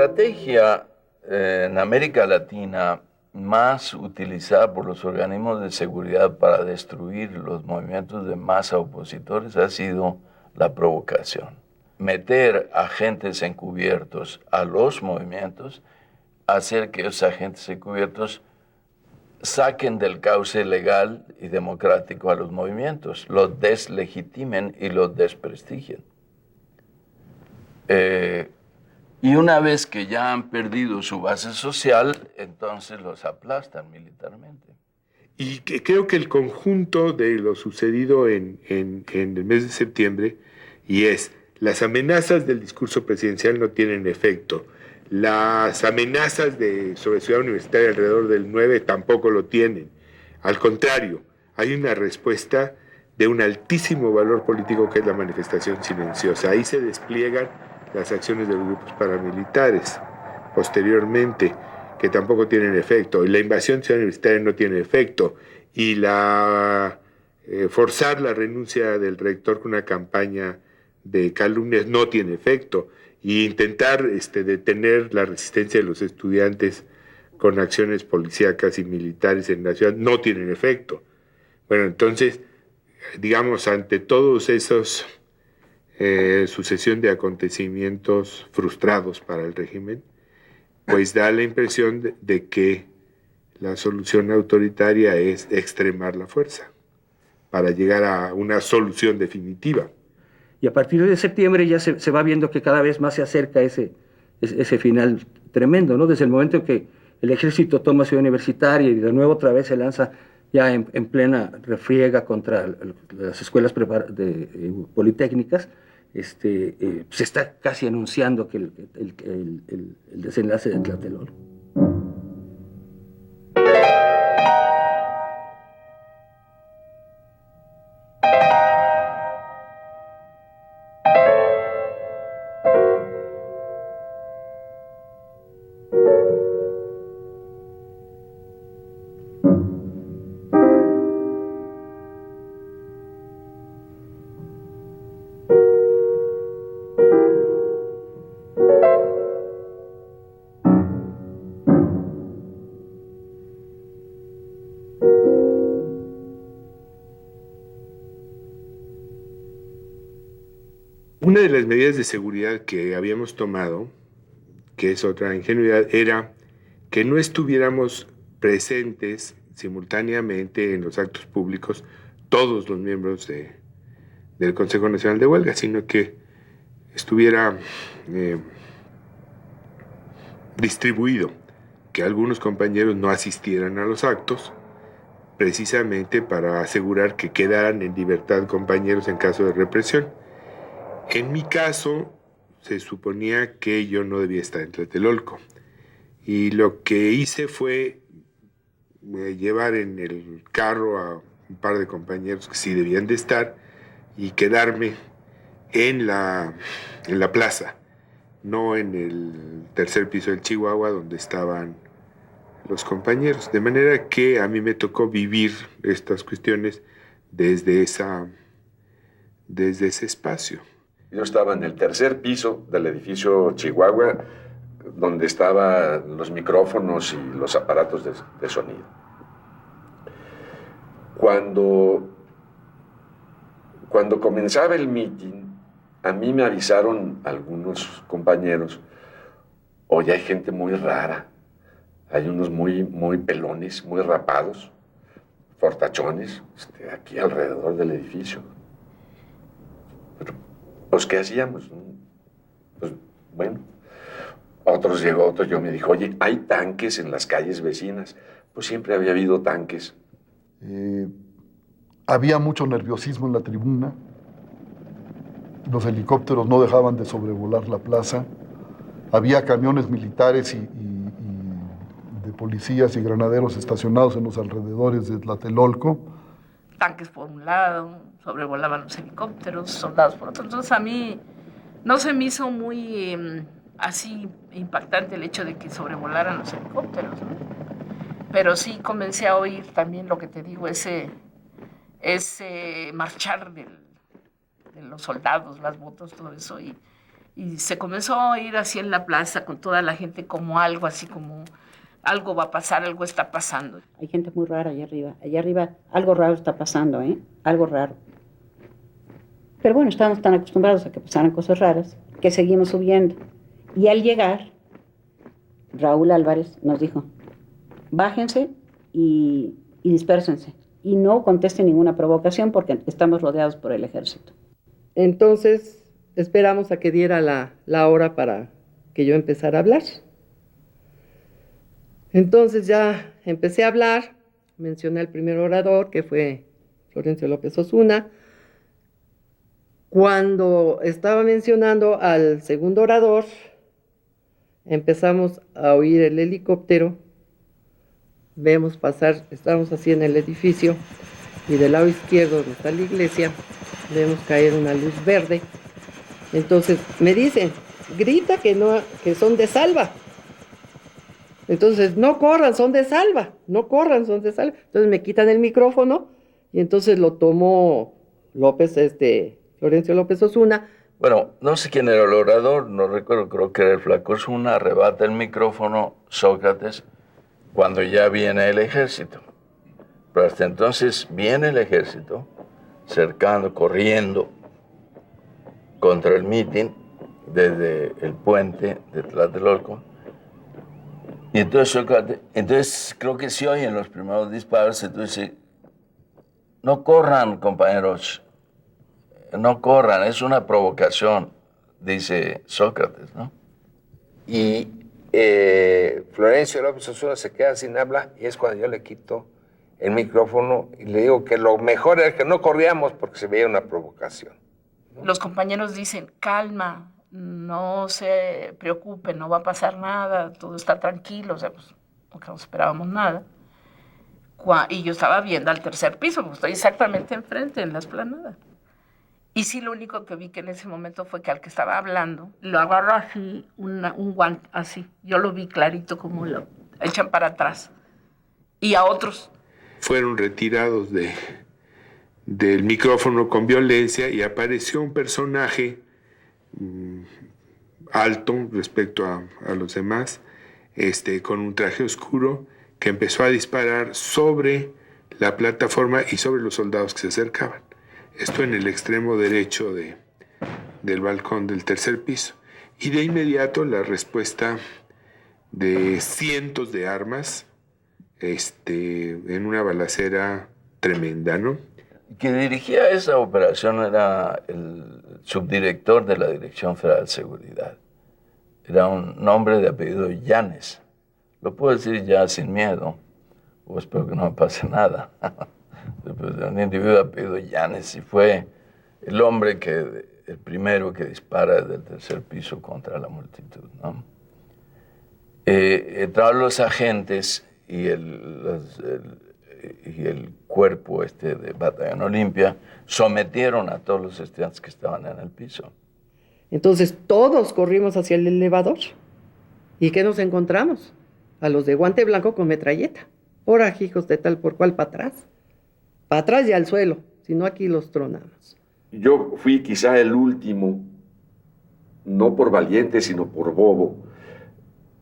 estrategia en América Latina más utilizada por los organismos de seguridad para destruir los movimientos de masa opositores ha sido la provocación. Meter agentes encubiertos a los movimientos, hacer que esos agentes encubiertos saquen del cauce legal y democrático a los movimientos, los deslegitimen y los desprestigien. Y una vez que ya han perdido su base social, entonces los aplastan militarmente. Y creo que el conjunto de lo sucedido en el mes de septiembre, y es, las amenazas del discurso presidencial no tienen efecto, las amenazas sobre Ciudad Universitaria alrededor del 9 tampoco lo tienen. Al contrario, hay una respuesta de un altísimo valor político que es la manifestación silenciosa. Ahí se despliegan las acciones de los grupos paramilitares posteriormente, que tampoco tienen efecto, y la invasión Ciudad Universitaria no tiene efecto, y forzar la renuncia del rector con una campaña de calumnias no tiene efecto, y intentar detener la resistencia de los estudiantes con acciones policíacas y militares en la ciudad no tienen efecto. Bueno, entonces, digamos, ante todos esos sucesión de acontecimientos frustrados para el régimen, pues da la impresión de que la solución autoritaria es extremar la fuerza para llegar a una solución definitiva. Y a partir de septiembre ya se va viendo que cada vez más se acerca ese final tremendo, ¿no? Desde el momento en que el ejército toma Ciudad Universitaria y de nuevo otra vez se lanza ya en plena refriega contra las escuelas politécnicas, se está casi anunciando que el desenlace de Tlatelolco. Una de las medidas de seguridad que habíamos tomado, que es otra ingenuidad, era que no estuviéramos presentes simultáneamente en los actos públicos todos los miembros del Consejo Nacional de Huelga, sino que estuviera distribuido, que algunos compañeros no asistieran a los actos, precisamente para asegurar que quedaran en libertad compañeros en caso de represión. En mi caso, se suponía que yo no debía estar en Tlatelolco, y lo que hice fue llevar en el carro a un par de compañeros que sí debían de estar y quedarme en la plaza, no en el tercer piso del Chihuahua donde estaban los compañeros, de manera que a mí me tocó vivir estas cuestiones desde ese espacio. Yo estaba en el tercer piso del edificio Chihuahua, donde estaban los micrófonos y los aparatos de sonido. Cuando comenzaba el meeting, a mí me avisaron algunos compañeros: oye, hay gente muy rara, hay unos muy pelones, muy rapados, fortachones, aquí alrededor del edificio. Pero, pues, ¿qué hacíamos? Pues, bueno, otro yo me dijo: oye, hay tanques en las calles vecinas. Pues siempre había habido tanques. Había mucho nerviosismo en la tribuna. Los helicópteros no dejaban de sobrevolar la plaza. Había camiones militares y de policías y granaderos estacionados en los alrededores de Tlatelolco. Tanques por un lado, sobrevolaban los helicópteros, soldados por otro. Entonces a mí no se me hizo muy así impactante el hecho de que sobrevolaran los helicópteros, ¿no? Pero sí comencé a oír también lo que te digo, ese marchar de los soldados, las motos, todo eso, y Y se comenzó a oír así en la plaza con toda la gente como algo, así como algo va a pasar, algo está pasando. Hay gente muy rara allá arriba algo raro está pasando, algo raro. Pero bueno, estábamos tan acostumbrados a que pasaran cosas raras que seguimos subiendo. Y al llegar, Raúl Álvarez nos dijo, bájense y dispérsense. Y no contesten ninguna provocación porque estamos rodeados por el ejército. Entonces esperamos a que diera la hora para que yo empezara a hablar. Entonces ya empecé a hablar, mencioné al primer orador, que fue Florencio López Osuna. Cuando estaba mencionando al segundo orador, empezamos a oír el helicóptero, vemos pasar, estamos así en el edificio, y del lado izquierdo, donde está la iglesia, vemos caer una luz verde. Entonces me dicen, grita que son de Salva. Entonces, no corran, son de Salva, no corran, son de Salva. Entonces me quitan el micrófono y entonces lo tomó Florencio López Osuna. Bueno, no sé quién era el orador, no recuerdo, creo que era el Flaco Osuna, arrebata el micrófono Sócrates cuando ya viene el ejército. Pero hasta entonces viene el ejército, cercando, corriendo contra el mitin desde el puente de Tlatelolco. Y entonces creo que se oyen los primeros disparos, entonces no corran, compañeros, no corran, es una provocación, dice Sócrates, ¿no? Y Florencio López Osuna se queda sin habla y es cuando yo le quito el micrófono y le digo que lo mejor era que no corríamos porque se veía una provocación. Los compañeros dicen, calma, no se preocupen, no va a pasar nada, todo está tranquilo, o sea, pues no esperábamos nada. Y yo estaba viendo al tercer piso, porque estoy exactamente enfrente, en la explanada. Y sí, lo único que vi que en ese momento fue que al que estaba hablando, lo agarró así, un guante, así. Yo lo vi clarito como lo echan para atrás. Y a otros. Fueron retirados del micrófono con violencia y apareció un personaje alto respecto a los demás, con un traje oscuro, que empezó a disparar sobre la plataforma y sobre los soldados que se acercaban. Esto en el extremo derecho del balcón del tercer piso. Y de inmediato la respuesta de cientos de armas en una balacera tremenda, ¿no? Quien dirigía esa operación era el subdirector de la Dirección Federal de Seguridad. Era un hombre de apellido Llanes. Lo puedo decir ya sin miedo, o espero que no me pase nada. Un individuo de apellido Llanes, y fue el hombre el primero que dispara desde el tercer piso contra la multitud, ¿no? Entraron los agentes y el cuerpo de Batallón Olimpia sometieron a todos los estudiantes que estaban en el piso. Entonces todos corrimos hacia el elevador. ¿Y qué nos encontramos? A los de guante blanco con metralleta. Ahora, hijos de tal por cual, para atrás. Para atrás y al suelo, si no aquí los tronamos. Yo fui quizá el último, no por valiente, sino por bobo,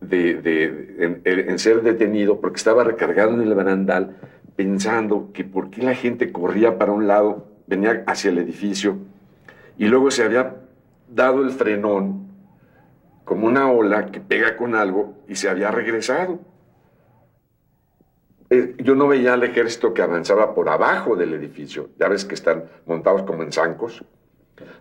en ser detenido, porque estaba recargado en el barandal, pensando que por qué la gente corría para un lado, venía hacia el edificio, y luego se había dado el frenón, como una ola que pega con algo, y se había regresado. Yo no veía al ejército que avanzaba por abajo del edificio, ya ves que están montados como en zancos.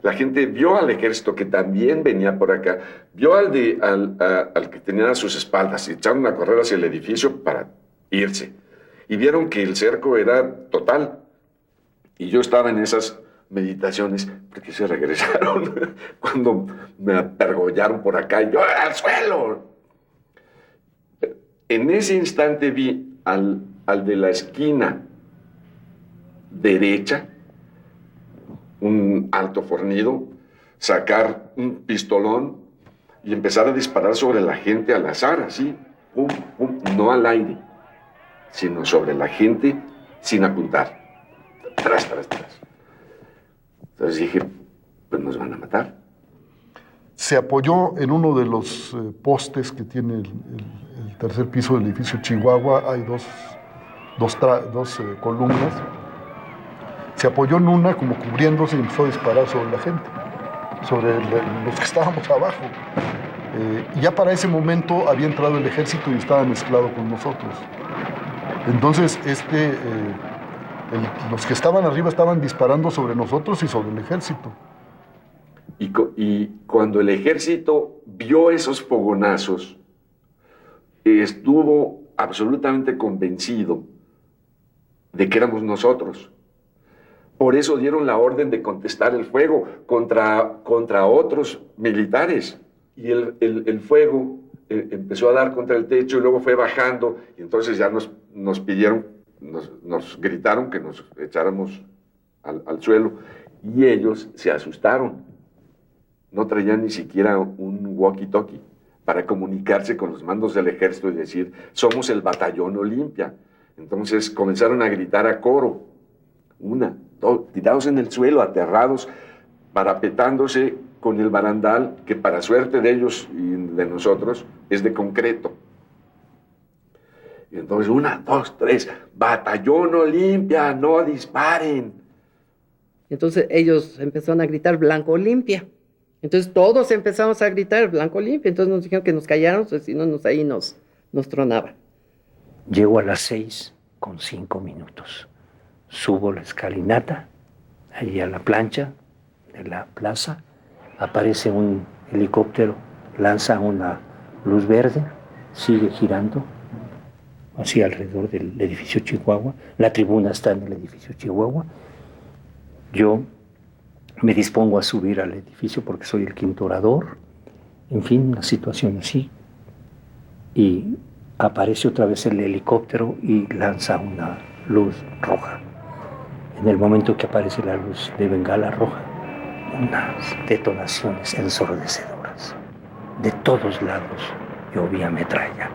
La gente vio al ejército que también venía por acá, vio al que tenía a sus espaldas y echaron a correr hacia el edificio para irse. Y vieron que el cerco era total. Y yo estaba en esas meditaciones, porque se regresaron cuando me apergollaron por acá y yo al suelo. En ese instante vi al de la esquina derecha, un alto fornido, sacar un pistolón y empezar a disparar sobre la gente al azar, así, pum, pum, no al aire, sino sobre la gente sin apuntar. Tras. Entonces dije, pues nos van a matar. se apoyó en uno de los postes que tiene el tercer piso del edificio Chihuahua. Hay dos columnas. Se apoyó en una como cubriéndose y empezó a disparar sobre la gente, sobre los que estábamos abajo. Y ya para ese momento había entrado el ejército y estaba mezclado con nosotros. Entonces, los que estaban arriba estaban disparando sobre nosotros y sobre el ejército. Y cuando el ejército vio esos fogonazos, estuvo absolutamente convencido de que éramos nosotros. Por eso dieron la orden de contestar el fuego contra otros militares. Y el fuego empezó a dar contra el techo y luego fue bajando. Y entonces ya nos pidieron, nos gritaron que nos echáramos al suelo. Y ellos se asustaron. No traían ni siquiera un walkie-talkie para comunicarse con los mandos del ejército y decir, somos el batallón Olimpia. Entonces comenzaron a gritar a coro. Tirados en el suelo, aterrados, parapetándose con el barandal, que para suerte de ellos y de nosotros es de concreto. Y entonces 1, 2, 3, batallón Olimpia, no disparen. Entonces ellos empezaron a gritar Blanco Olimpia. Entonces todos empezamos a gritar Blanco Olimpia. Entonces nos dijeron que nos calláramos, pues, si no ahí nos tronaba. Llego a las 6:05. Subo la escalinata, allí a la plancha de la plaza, aparece un helicóptero, lanza una luz verde, sigue girando así alrededor del edificio Chihuahua. La tribuna está en el edificio Chihuahua. Yo me dispongo a subir al edificio porque soy el quinto orador. En fin, una situación así. Y aparece otra vez el helicóptero y lanza una luz roja. En el momento que aparece la luz de bengala roja, unas detonaciones ensordecedoras. De todos lados llovía metralla.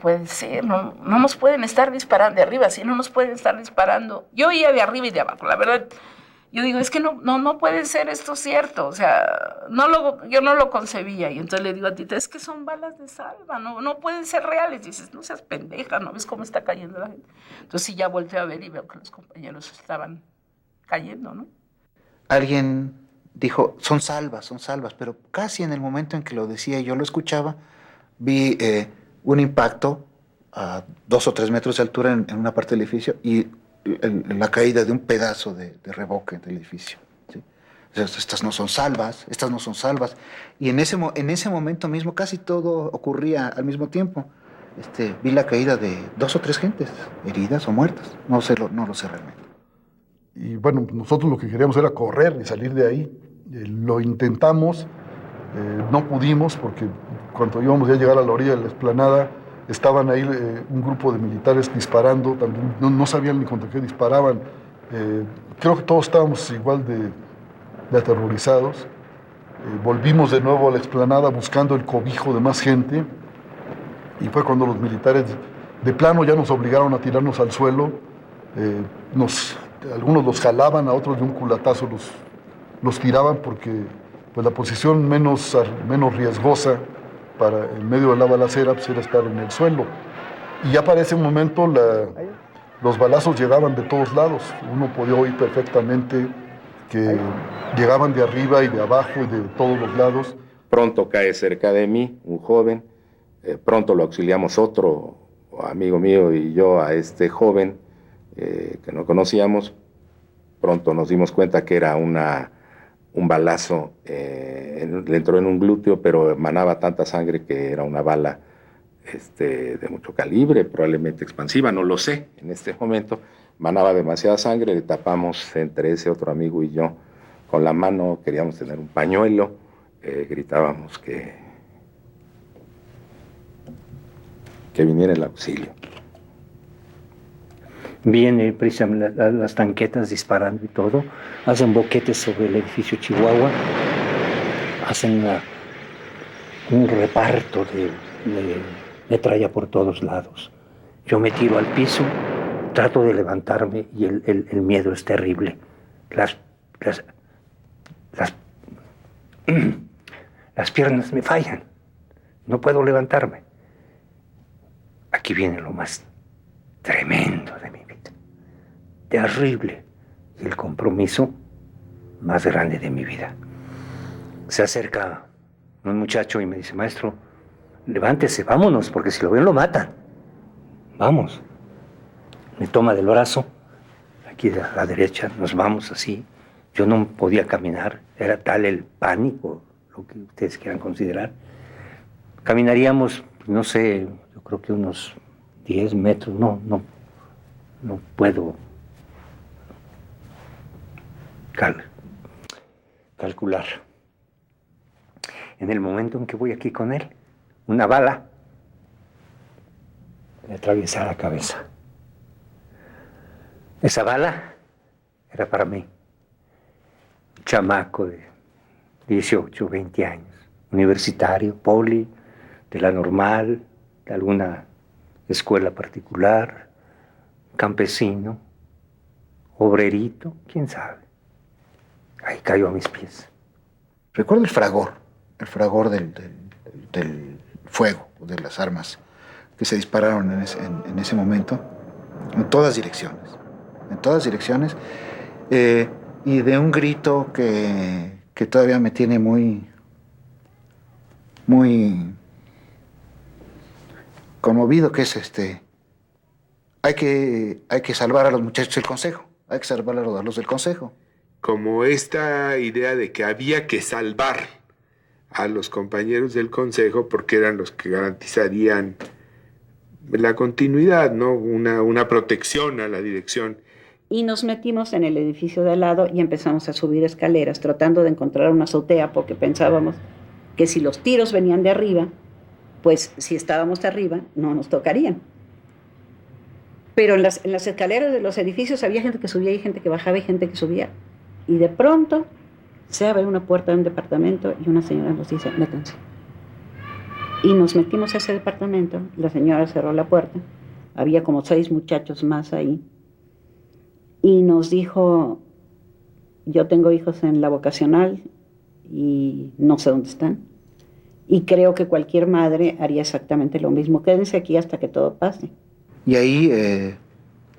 Puede ser, no nos pueden estar disparando de arriba, si no nos pueden estar disparando. Yo oía de arriba y de abajo, la verdad. Yo digo, es que no puede ser esto cierto, o sea, yo no lo concebía. Y entonces le digo a Tita, es que son balas de salva, no pueden ser reales. Dices, no seas pendeja, ¿no ves cómo está cayendo la gente? Entonces sí, ya volteé a ver y veo que los compañeros estaban cayendo, ¿no? Alguien dijo, son salvas, pero casi en el momento en que lo decía y yo lo escuchaba, vi un impacto a 2 o 3 metros de altura en una parte del edificio y la caída de un pedazo de revoque del edificio. ¿Sí? O sea, estas no son salvas. Y en ese momento mismo casi todo ocurría al mismo tiempo. Vi la caída de 2 o 3 gentes, heridas o muertas. No lo sé realmente. Y bueno, nosotros lo que queríamos era correr y salir de ahí. Lo intentamos, no pudimos porque cuando íbamos a llegar a la orilla de la explanada, estaban ahí un grupo de militares disparando, también no sabían ni contra qué disparaban. Creo que todos estábamos igual de aterrorizados. volvimos de nuevo a la explanada buscando el cobijo de más gente, y fue cuando los militares de plano ya nos obligaron a tirarnos al suelo. Algunos los jalaban, a otros de un culatazo los tiraban, porque pues, la posición menos riesgosa en medio de la balacera pues, era estar en el suelo. Y ya para ese momento los balazos llegaban de todos lados. Uno podía oír perfectamente que llegaban de arriba y de abajo y de todos los lados. Pronto cae cerca de mí un joven, pronto lo auxiliamos otro amigo mío y yo a este joven que no conocíamos. Pronto nos dimos cuenta que era un balazo, le entró en un glúteo, pero emanaba tanta sangre que era una bala de mucho calibre, probablemente expansiva, no lo sé en este momento. Manaba demasiada sangre, le tapamos entre ese otro amigo y yo con la mano, queríamos tener un pañuelo, gritábamos que viniera el auxilio. Vienen precisamente las tanquetas disparando y todo, hacen boquetes sobre el edificio Chihuahua, hacen un reparto de metralla por todos lados. Yo me tiro al piso, trato de levantarme y el miedo es terrible. Las piernas me fallan, no puedo levantarme. Aquí viene lo más tremendo de mi vida, terrible, y el compromiso más grande de mi vida. Se acerca un muchacho y me dice: maestro, levántese, vámonos, porque si lo ven lo matan. Vamos. Me toma del brazo, aquí a la derecha, nos vamos así. Yo no podía caminar, era tal el pánico, lo que ustedes quieran considerar. Caminaríamos, no sé, yo creo que unos 10 metros, no puedo calcular. En el momento en que voy aquí con él, una bala le atraviesa la cabeza. Esa bala era para mí, un chamaco de 18, 20 años, universitario, poli, de la normal, de alguna escuela particular, campesino, obrerito, quién sabe. Ahí cayó a mis pies. Recuerdo el fragor del fuego, de las armas que se dispararon en ese momento, en todas direcciones, y de un grito que todavía me tiene muy conmovido, que es hay que salvar a los muchachos del consejo, hay que salvar a los del consejo. Como esta idea de que había que salvar a los compañeros del consejo porque eran los que garantizarían la continuidad, ¿no? Una protección a la dirección. Y nos metimos en el edificio de al lado y empezamos a subir escaleras tratando de encontrar una azotea, porque pensábamos que si los tiros venían de arriba, pues si estábamos arriba no nos tocarían. Pero en las escaleras de los edificios había gente que subía y gente que bajaba y gente que subía. Y de pronto se abre una puerta de un departamento y una señora nos dice: métanse. Y nos metimos a ese departamento, la señora cerró la puerta, había como 6 muchachos más ahí, y nos dijo: yo tengo hijos en la vocacional y no sé dónde están, y creo que cualquier madre haría exactamente lo mismo, quédense aquí hasta que todo pase. Y ahí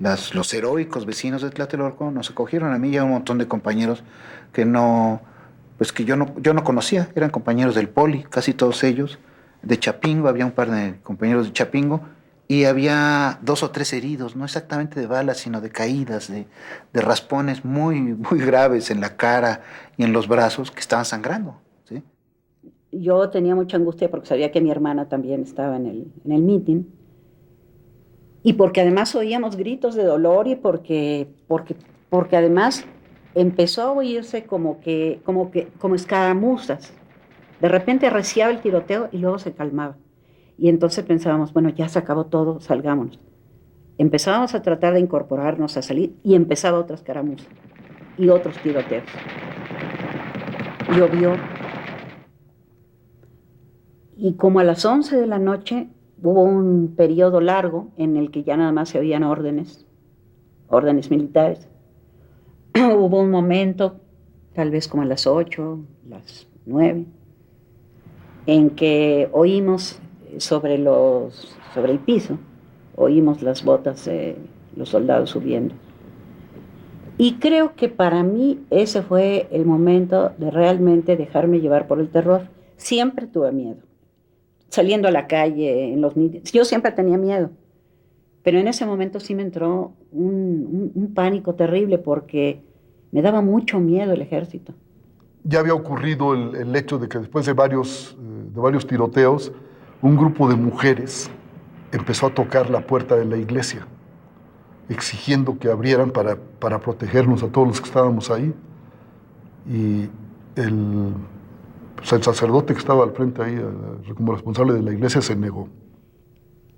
los heroicos vecinos de Tlatelolco nos acogieron a mí y a un montón de compañeros que yo no conocía, eran compañeros del Poli, casi todos ellos, de Chapingo, había un par de compañeros de Chapingo, y había 2 o 3 heridos, no exactamente de balas, sino de caídas, de raspones muy, muy graves en la cara y en los brazos que estaban sangrando, ¿sí? Yo tenía mucha angustia porque sabía que mi hermana también estaba en el meeting, y porque además oíamos gritos de dolor, y porque además empezó a oírse como escaramuzas. De repente arreciaba el tiroteo y luego se calmaba. Y entonces pensábamos: bueno, ya se acabó todo, salgámonos. Empezábamos a tratar de incorporarnos, a salir, y empezaba otra escaramuza y otros tiroteos. Llovió Y como a las 11 de la noche hubo un periodo largo en el que ya nada más se oían órdenes militares. Hubo un momento, tal vez como a las 8, las 9, en que oímos sobre el piso, oímos las botas de los soldados subiendo. Y creo que para mí ese fue el momento de realmente dejarme llevar por el terror. Siempre tuve miedo. Saliendo a la calle, en los mítines, yo siempre tenía miedo. Pero en ese momento sí me entró un pánico terrible porque me daba mucho miedo el ejército. Ya había ocurrido el hecho de que después de varios tiroteos, un grupo de mujeres empezó a tocar la puerta de la iglesia, exigiendo que abrieran para protegernos a todos los que estábamos ahí. Y el sacerdote que estaba al frente ahí, como responsable de la iglesia, se negó.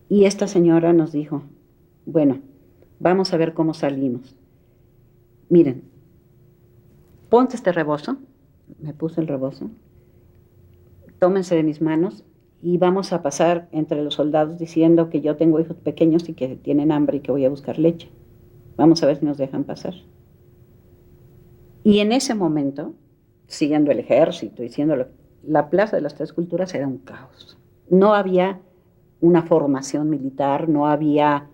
Y esta señora nos dijo, bueno, vamos a ver cómo salimos. Miren, ponte este rebozo. Me puse el rebozo. Tómense de mis manos y vamos a pasar entre los soldados diciendo que yo tengo hijos pequeños y que tienen hambre y que voy a buscar leche. Vamos a ver si nos dejan pasar. Y en ese momento, siguiendo el ejército y la Plaza de las Tres Culturas era un caos. No había una formación militar, no había,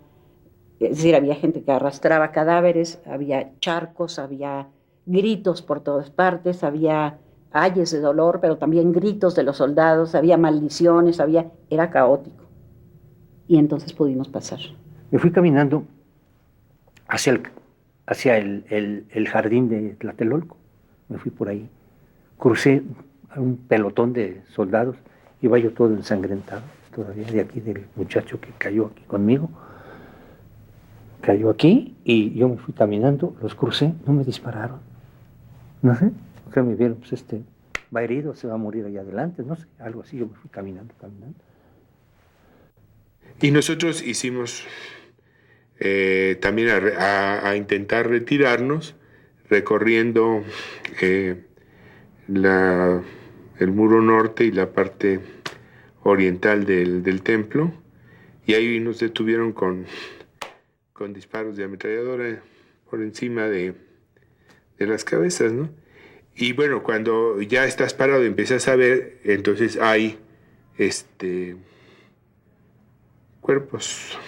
es decir, había gente que arrastraba cadáveres, había charcos, había gritos por todas partes, había ayes de dolor, pero también gritos de los soldados, había maldiciones, era caótico. Y entonces pudimos pasar. Me fui caminando hacia el jardín de Tlatelolco. Me fui por ahí. Crucé a un pelotón de soldados, iba yo todo ensangrentado, todavía de aquí, del muchacho que cayó aquí conmigo. Cayó aquí y yo me fui caminando, los crucé, no me dispararon. No sé, porque me vieron, pues va herido, se va a morir allá adelante, no sé, algo así, yo me fui caminando. Y nosotros hicimos también a intentar retirarnos, recorriendo el muro norte y la parte oriental del templo, y ahí nos detuvieron con disparos de ametralladora por encima de las cabezas, ¿no? Y bueno, cuando ya estás parado y empiezas a ver, entonces hay cuerpos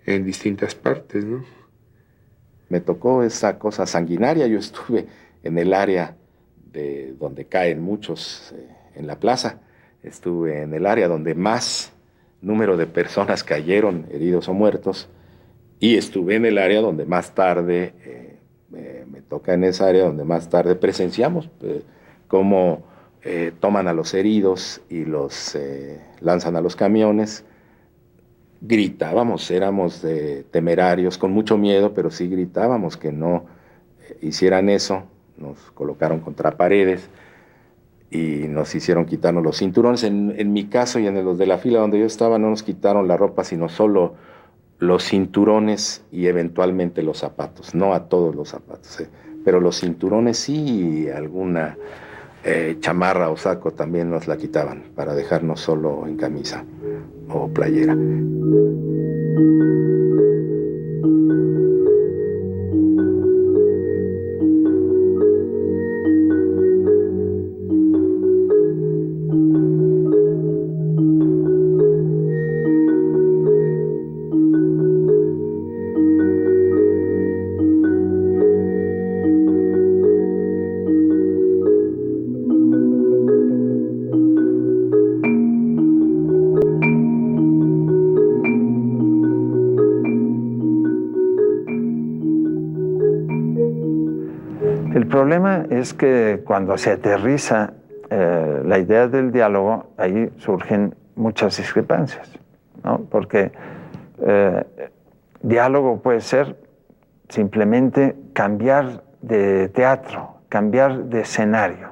en distintas partes, ¿no? Me tocó esa cosa sanguinaria. Yo estuve en el área de donde caen muchos en la plaza. Estuve en el área donde más número de personas cayeron heridos o muertos, y estuve en el área donde más tarde, me toca en esa área donde más tarde presenciamos cómo toman a los heridos y los lanzan a los camiones. Gritábamos, éramos temerarios, con mucho miedo, pero sí gritábamos que no hicieran eso. Nos colocaron contra paredes y nos hicieron quitarnos los cinturones. En mi caso y en los de la fila donde yo estaba, no nos quitaron la ropa, sino solo los cinturones y eventualmente los zapatos, no a todos los zapatos, pero los cinturones sí, y alguna chamarra o saco también nos la quitaban para dejarnos solo en camisa o playera. El problema es que cuando se aterriza la idea del diálogo, ahí surgen muchas discrepancias, ¿no? Porque diálogo puede ser simplemente cambiar de teatro, cambiar de escenario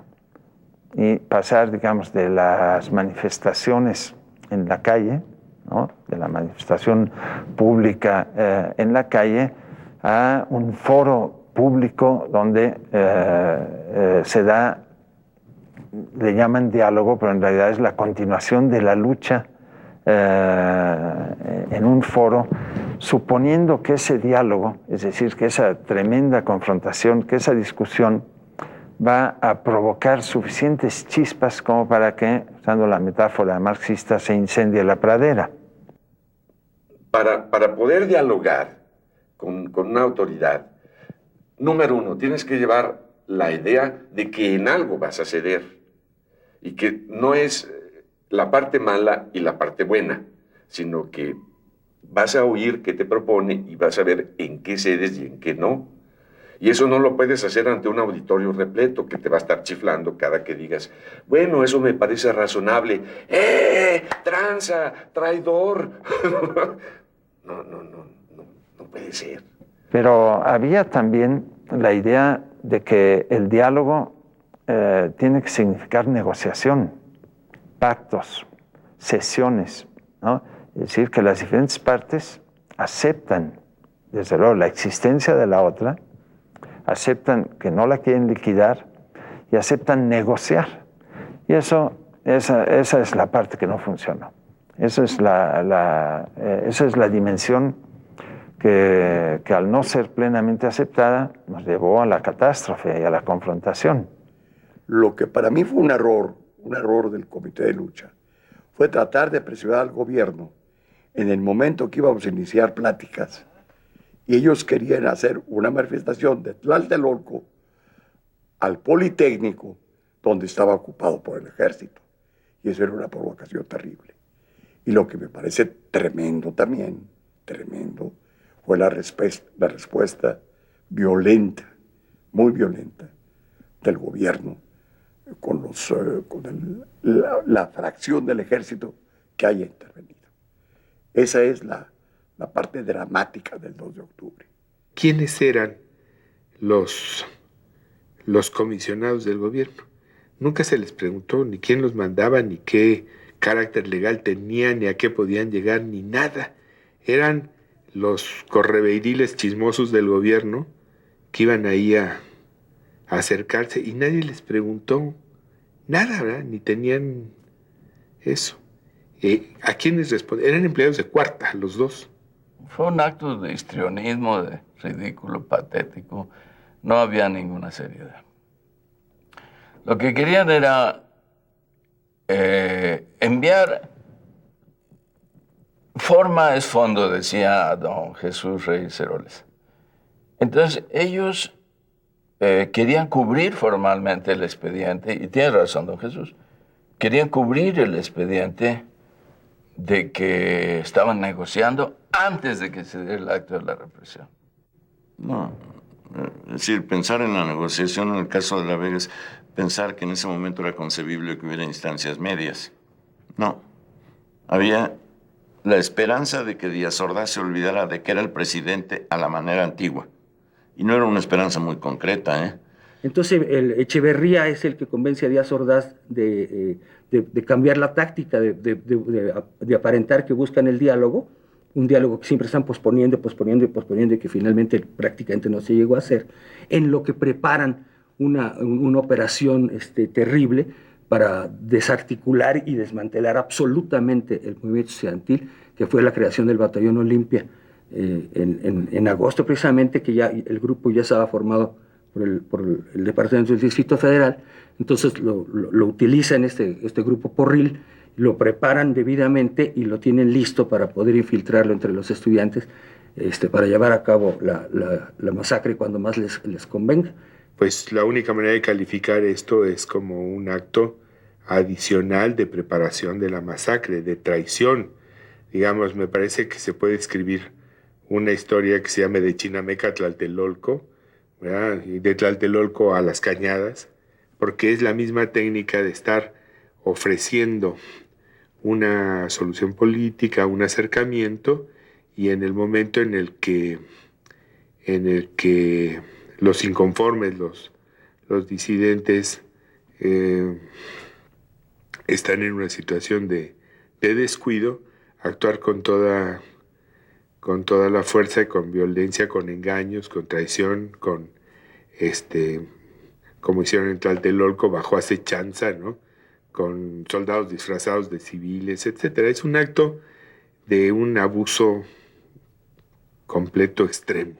y pasar, digamos, de las manifestaciones en la calle, ¿no? De la manifestación pública en la calle, a un foro público donde se da le llaman diálogo, pero en realidad es la continuación de la lucha en un foro, suponiendo que ese diálogo, es decir, que esa tremenda confrontación, que esa discusión va a provocar suficientes chispas como para que, usando la metáfora marxista, se incendie la pradera. Para poder dialogar con una autoridad, número uno, tienes que llevar la idea de que en algo vas a ceder y que no es la parte mala y la parte buena, sino que vas a oír qué te propone y vas a ver en qué cedes y en qué no. Y eso no lo puedes hacer ante un auditorio repleto que te va a estar chiflando cada que digas, bueno, eso me parece razonable. ¡Tranza! ¡Traidor! No puede ser. Pero había también la idea de que el diálogo tiene que significar negociación, pactos, sesiones, ¿no? Es decir, que las diferentes partes aceptan, desde luego, la existencia de la otra, aceptan que no la quieren liquidar y aceptan negociar. Y esa es la parte que no funciona. Esa es la dimensión que al no ser plenamente aceptada nos llevó a la catástrofe y a la confrontación. Lo que para mí fue un error del Comité de Lucha, fue tratar de presionar al gobierno en el momento que íbamos a iniciar pláticas. Y ellos querían hacer una manifestación de Tlatelolco al Politécnico, donde estaba ocupado por el ejército. Y eso era una provocación terrible. Y lo que me parece tremendo también, tremendo, fue la respuesta violenta, muy violenta, del gobierno con la fracción del ejército que haya intervenido. Esa es la parte dramática del 2 de octubre. ¿Quiénes eran los comisionados del gobierno? Nunca se les preguntó ni quién los mandaba, ni qué carácter legal tenían, ni a qué podían llegar, ni nada. Eran los correveiriles chismosos del gobierno que iban ahí a acercarse y nadie les preguntó nada, ¿verdad? Ni tenían eso. ¿A quiénes respondían? Eran empleados de cuarta, los dos. Fue un acto de histrionismo, de ridículo, patético. No había ninguna seriedad. Lo que querían era enviar... Forma es fondo, decía don Jesús Reyes Heroles. Entonces, ellos querían cubrir formalmente el expediente, y tiene razón don Jesús, querían cubrir el expediente de que estaban negociando antes de que se diera el acto de la represión. No, es decir, pensar en la negociación en el caso de La Vega es pensar que en ese momento era concebible que hubiera instancias medias. No, había la esperanza de que Díaz Ordaz se olvidara de que era el presidente a la manera antigua. Y no era una esperanza muy concreta, ¿eh? Entonces, Echeverría es el que convence a Díaz Ordaz de cambiar la táctica, de aparentar que buscan el diálogo, un diálogo que siempre están posponiendo y que finalmente prácticamente no se llegó a hacer, en lo que preparan una operación terrible para desarticular y desmantelar absolutamente el movimiento estudiantil, que fue la creación del Batallón Olimpia en agosto precisamente, que ya el grupo ya estaba formado por el Departamento del Distrito Federal. Entonces lo utilizan este grupo porril, lo preparan debidamente y lo tienen listo para poder infiltrarlo entre los estudiantes para llevar a cabo la masacre cuando más les convenga. Pues la única manera de calificar esto es como un acto adicional de preparación de la masacre, de traición. Digamos, me parece que se puede escribir una historia que se llame de Chinameca a Tlatelolco, ¿verdad? Y de Tlatelolco a Las Cañadas, porque es la misma técnica de estar ofreciendo una solución política, un acercamiento, y en el momento en el que los inconformes, los disidentes están en una situación de descuido, actuar con toda la fuerza y con violencia, con engaños, con traición, con como hicieron en Tlatelolco, bajo acechanza, ¿no? Con soldados disfrazados de civiles, etc. Es un acto de un abuso completo, extremo,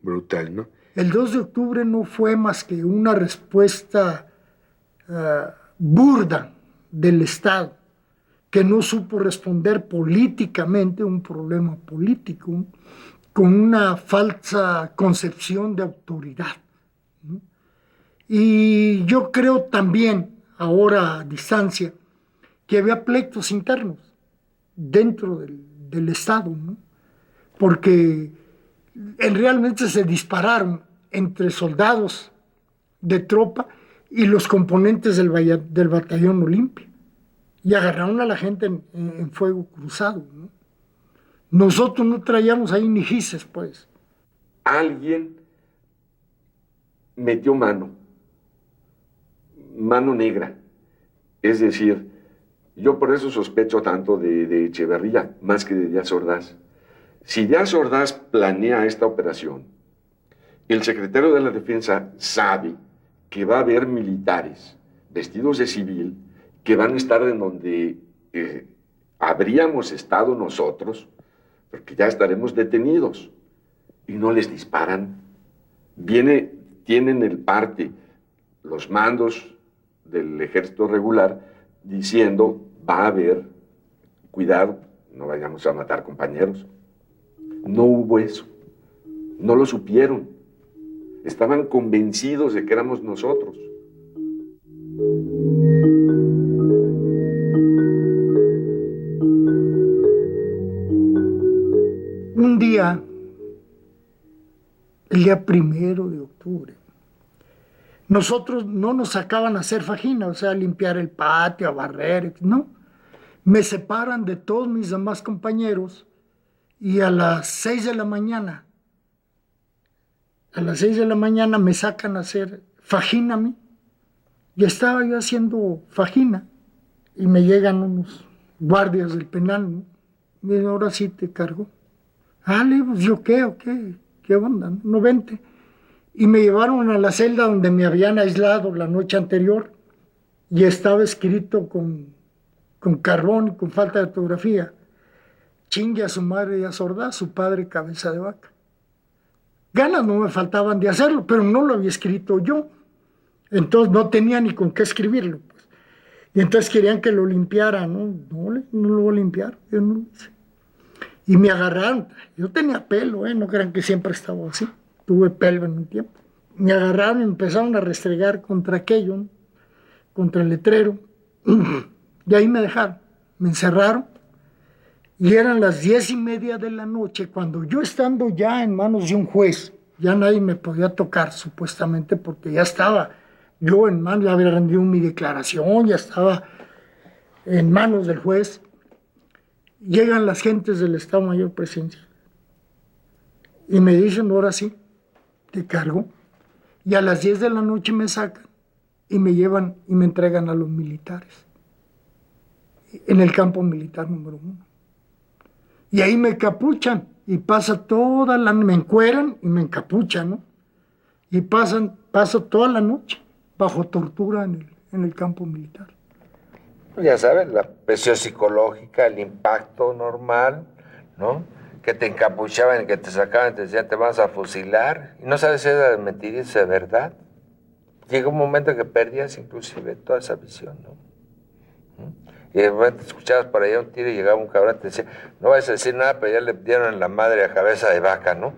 brutal, ¿no? El 2 de octubre no fue más que una respuesta burda del Estado, que no supo responder políticamente a un problema político, con una falsa concepción de autoridad, ¿no? Y yo creo también, ahora a distancia, que había pleitos internos dentro del Estado, ¿no? Porque realmente se dispararon entre soldados de tropa y los componentes del batallón Olimpia, y agarraron a la gente en fuego cruzado, ¿no? Nosotros no traíamos ahí ni gises, pues. Alguien metió mano negra. Es decir, yo por eso sospecho tanto de Echeverría, más que de Díaz Ordaz. Si Díaz Ordaz planea esta operación, el secretario de la Defensa sabe que va a haber militares vestidos de civil que van a estar en donde habríamos estado nosotros, porque ya estaremos detenidos, y no les disparan. Tienen el parte, los mandos del ejército regular, diciendo, va a haber, cuidado, no vayamos a matar compañeros. No hubo eso, no lo supieron, estaban convencidos de que éramos nosotros. Un día, el día 1 de octubre, nosotros no nos sacaban a hacer fajina, o sea, a limpiar el patio, a barrer, no. Me separan de todos mis demás compañeros y a las 6 de la mañana, me sacan a hacer fajina a mí. Y estaba yo haciendo fajina y me llegan unos guardias del penal, ¿no? Y dicen, ahora sí te cargo. Pues yo qué onda, no vente. Y me llevaron a la celda donde me habían aislado la noche anterior y estaba escrito con carbón y con falta de ortografía: chingue a su madre Díaz Ordaz, su padre cabeza de vaca. Ganas no me faltaban de hacerlo, pero no lo había escrito yo. Entonces no tenía ni con qué escribirlo, pues. Y entonces querían que lo limpiara, ¿no? No lo voy a limpiar, yo no lo hice. Y me agarraron, yo tenía pelo, no crean que siempre estaba así, tuve pelo en un tiempo. Me agarraron y empezaron a restregar contra aquello, ¿no? Contra el letrero, y ahí me dejaron, me encerraron, y eran las 10:30 de la noche, cuando yo, estando ya en manos de un juez, ya nadie me podía tocar supuestamente, porque ya estaba yo en manos, ya había rendido mi declaración, ya estaba en manos del juez. Llegan las gentes del Estado Mayor Presidencial y me dicen, ahora sí, te cargo. Y a las 10 de la noche me sacan y me llevan y me entregan a los militares en el campo militar número 1. Y ahí me capuchan y me encueran y me encapuchan, ¿no? Y paso toda la noche bajo tortura en el campo militar. Ya sabes, la presión psicológica, el impacto normal, ¿no? Que te encapuchaban y que te sacaban y te decían, te vas a fusilar. Y no sabes si era de mentira y si es verdad. Llega un momento en que perdías inclusive toda esa visión, ¿no? Y de repente escuchabas por allá un tiro y llegaba un cabrón y te decía, no vas a decir nada, pero ya le dieron en la madre a cabeza de vaca, ¿no?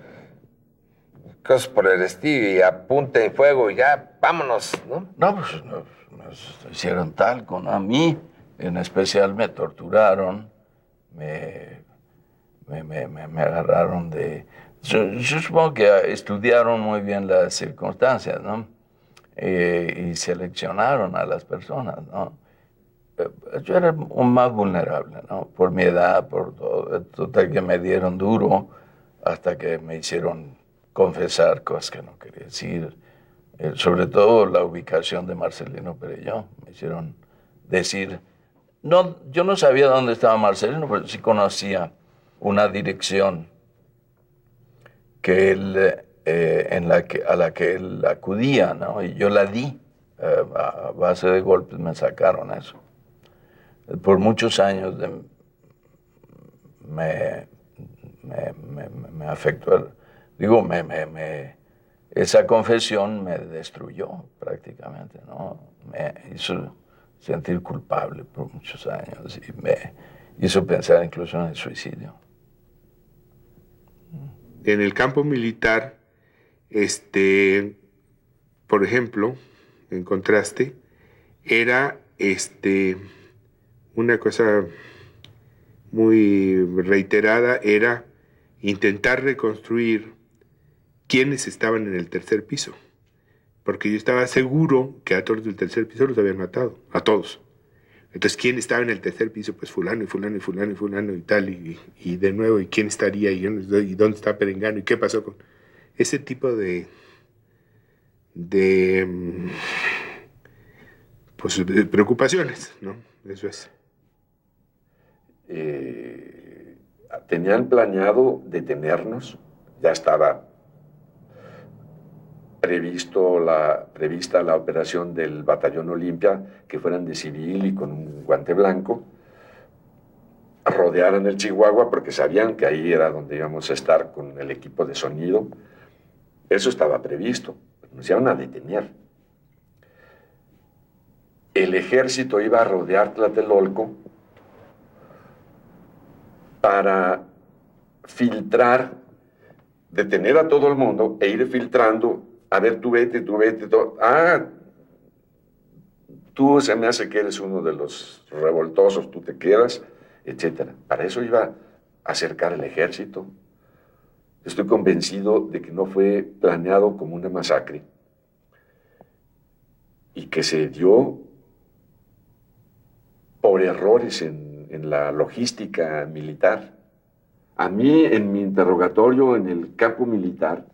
Cosas por el estilo, y apunte en fuego y ya, vámonos, ¿no? No, pues nos hicieron talco, ¿no? A mí, en especial, me torturaron, me agarraron de... Yo supongo que estudiaron muy bien las circunstancias, ¿no? Y seleccionaron a las personas, ¿no? Yo era un más vulnerable, ¿no? Por mi edad, por todo. Total que me dieron duro hasta que me hicieron confesar cosas que no quería decir. Sobre todo la ubicación de Marcelino Perelló. Me hicieron decir... No, yo no sabía dónde estaba Marcelino, pero sí conocía una dirección que él, a la que él acudía, ¿no? Y yo la di a base de golpes me sacaron eso. Por muchos años me afectó, esa confesión me destruyó prácticamente, ¿no? Me hizo sentir culpable por muchos años y me hizo pensar incluso en el suicidio. En el campo militar, por ejemplo, en contraste, era una cosa muy reiterada, era intentar reconstruir quiénes estaban en el tercer piso, porque yo estaba seguro que a todos del tercer piso los habían matado, a todos. Entonces, ¿quién estaba en el tercer piso? Pues fulano y fulano y fulano y fulano y tal, y de nuevo, ¿y quién estaría? ¿Y dónde está Perengano? ¿Y qué pasó con ese tipo de preocupaciones, ¿no? Eso es. Tenían planeado detenernos, ya estaba prevista la operación del Batallón Olimpia, que fueran de civil y con un guante blanco, rodearan el Chihuahua porque sabían que ahí era donde íbamos a estar con el equipo de sonido. Eso estaba previsto, nos iban a detener. El ejército iba a rodear Tlatelolco para filtrar, detener a todo el mundo e ir filtrando. A ver, tú vete. Tú se me hace que eres uno de los revoltosos, tú te quedas, etc. Para eso iba a acercar el ejército. Estoy convencido de que no fue planeado como una masacre y que se dio por errores en la logística militar. A mí, en mi interrogatorio en el campo militar,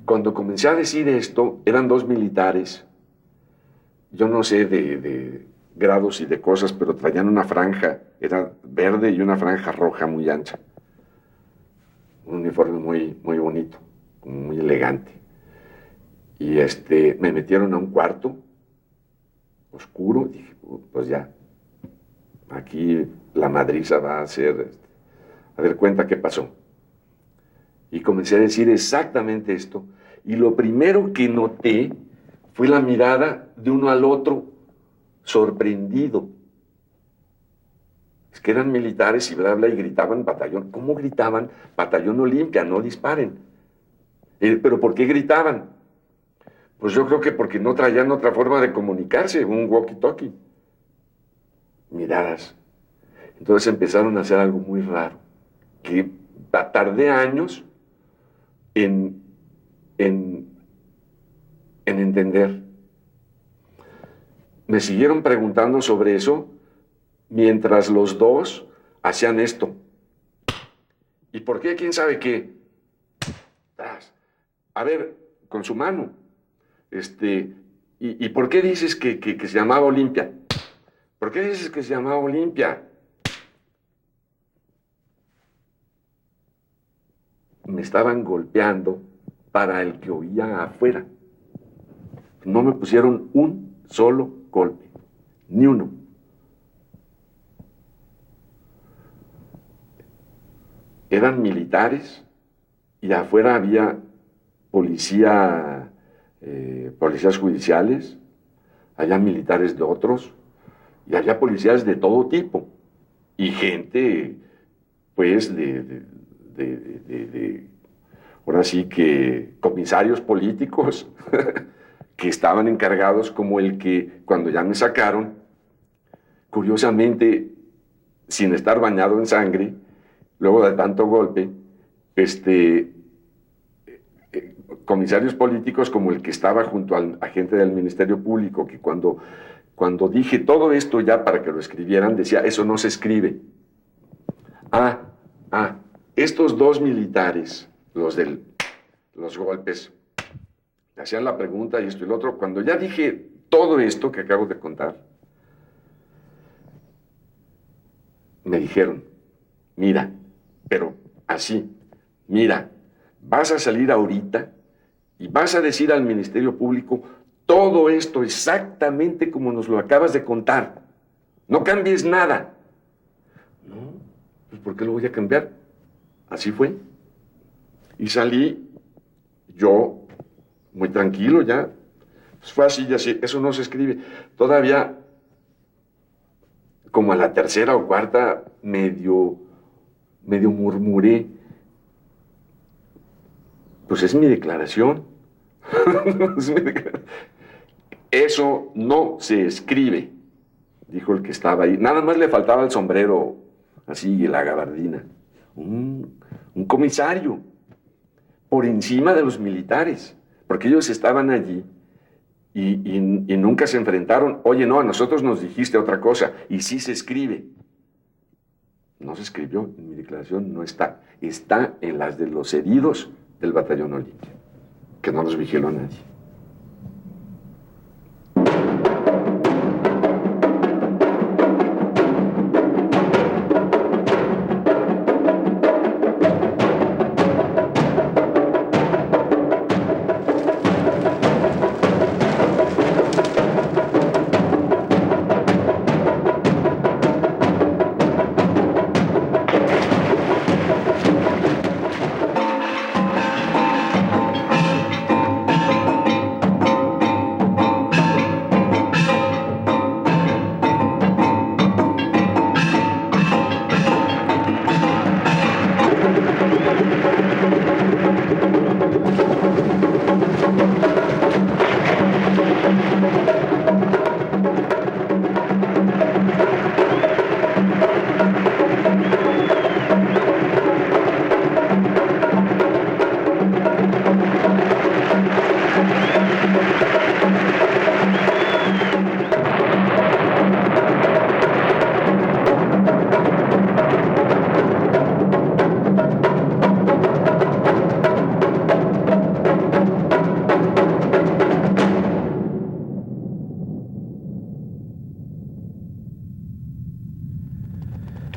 cuando comencé a decir esto, eran dos militares, yo no sé de grados y de cosas, pero traían una franja, era verde y una franja roja muy ancha. Un uniforme muy, muy bonito, muy elegante. Y me metieron a un cuarto oscuro, dije, pues ya, aquí la madriza va a hacer, a ver cuenta qué pasó. Y comencé a decir exactamente esto. Y lo primero que noté fue la mirada de uno al otro, sorprendido. Es que eran militares y bla, bla, y gritaban batallón. ¿Cómo gritaban? Batallón Olimpia, no disparen. ¿Pero por qué gritaban? Pues yo creo que porque no traían otra forma de comunicarse, un walkie-talkie. Miradas. Entonces empezaron a hacer algo muy raro, que tardé años en entender. Me siguieron preguntando sobre eso mientras los dos hacían esto. ¿Y por qué? ¿Quién sabe qué? A ver, con su mano. ¿Y por qué dices que se llamaba Olimpia? ¿Por qué dices que se llamaba Olimpia? Me estaban golpeando para el que oía afuera. No me pusieron un solo golpe, ni uno. Eran militares y afuera había policías judiciales, había militares de otros y había policías de todo tipo y gente, pues, ahora sí que comisarios políticos que estaban encargados, como el que cuando ya me sacaron, curiosamente, sin estar bañado en sangre, luego de tanto golpe, comisarios políticos como el que estaba junto al agente del Ministerio Público, que cuando dije todo esto ya para que lo escribieran, decía, eso no se escribe. Estos dos militares, los golpes, hacían la pregunta y esto y lo otro. Cuando ya dije todo esto que acabo de contar, me dijeron, mira, pero así, mira, vas a salir ahorita y vas a decir al Ministerio Público todo esto exactamente como nos lo acabas de contar. No cambies nada. No, pues ¿por qué lo voy a cambiar? Así fue. Y salí yo muy tranquilo ya. Pues fue así y así. Eso no se escribe. Todavía, como a la tercera o cuarta, medio murmuré. Pues es mi declaración. Es mi declaración. Eso no se escribe, dijo el que estaba ahí. Nada más le faltaba el sombrero, así, y la gabardina. Un comisario, por encima de los militares, porque ellos estaban allí y nunca se enfrentaron. Oye, no, a nosotros nos dijiste otra cosa, y sí se escribe. No se escribió, en mi declaración no está. Está en las de los heridos del Batallón Olimpia, que no los vigiló nadie.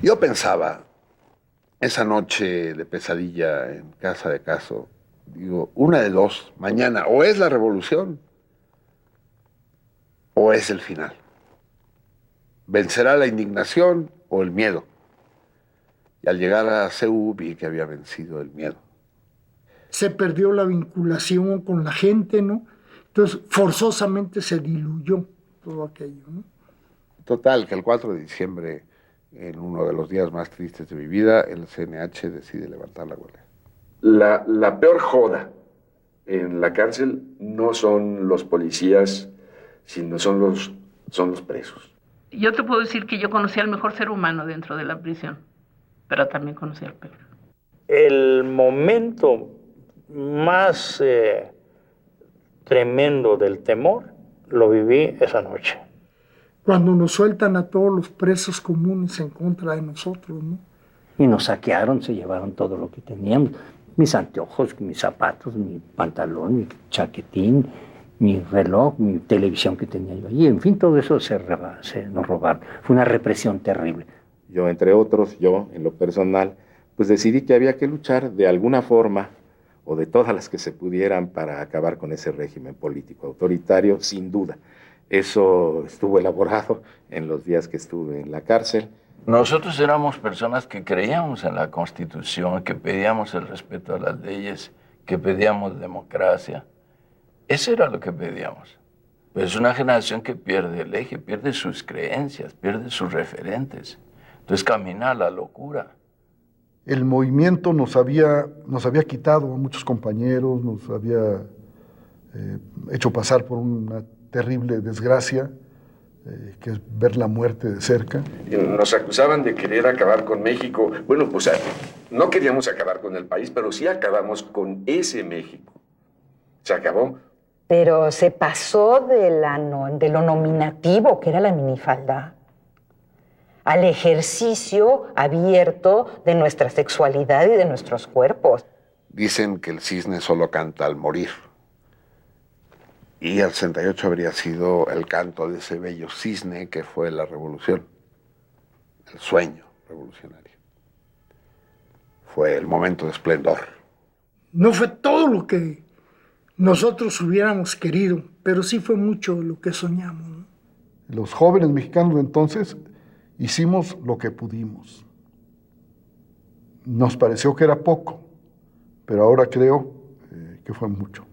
Yo pensaba, esa noche de pesadilla en casa de Caso, digo, una de dos, mañana, o es la revolución, o es el final. Vencerá la indignación o el miedo. Y al llegar a CEU vi que había vencido el miedo. Se perdió la vinculación con la gente, ¿no? Entonces, forzosamente se diluyó todo aquello, ¿no? Total, que el 4 de diciembre, en uno de los días más tristes de mi vida, el CNH decide levantar la huelga. La peor joda en la cárcel no son los policías, sino son los presos. Yo te puedo decir que yo conocí al mejor ser humano dentro de la prisión, pero también conocí al peor. El momento más tremendo del temor lo viví esa noche. Cuando nos sueltan a todos los presos comunes en contra de nosotros, ¿no? Y nos saquearon, se llevaron todo lo que teníamos. Mis anteojos, mis zapatos, mi pantalón, mi chaquetín, mi reloj, mi televisión que tenía yo allí. En fin, todo eso nos robaron. Fue una represión terrible. Yo, entre otros, en lo personal, pues decidí que había que luchar de alguna forma, o de todas las que se pudieran, para acabar con ese régimen político autoritario, sin duda. Eso estuvo elaborado en los días que estuve en la cárcel. Nosotros éramos personas que creíamos en la Constitución, que pedíamos el respeto a las leyes, que pedíamos democracia. Eso era lo que pedíamos. Pero es una generación que pierde el eje, pierde sus creencias, pierde sus referentes. Entonces camina a la locura. El movimiento nos había quitado a muchos compañeros, nos había hecho pasar por una terrible desgracia, que es ver la muerte de cerca. Nos acusaban de querer acabar con México. Bueno, pues no queríamos acabar con el país, pero sí acabamos con ese México. Se acabó. Pero se pasó de lo nominativo, que era la minifalda, al ejercicio abierto de nuestra sexualidad y de nuestros cuerpos. Dicen que el cisne solo canta al morir. Y el 68 habría sido el canto de ese bello cisne que fue la revolución, el sueño revolucionario. Fue el momento de esplendor. No fue todo lo que nosotros hubiéramos querido, pero sí fue mucho lo que soñamos, ¿no? Los jóvenes mexicanos de entonces hicimos lo que pudimos. Nos pareció que era poco, pero ahora creo que fue mucho.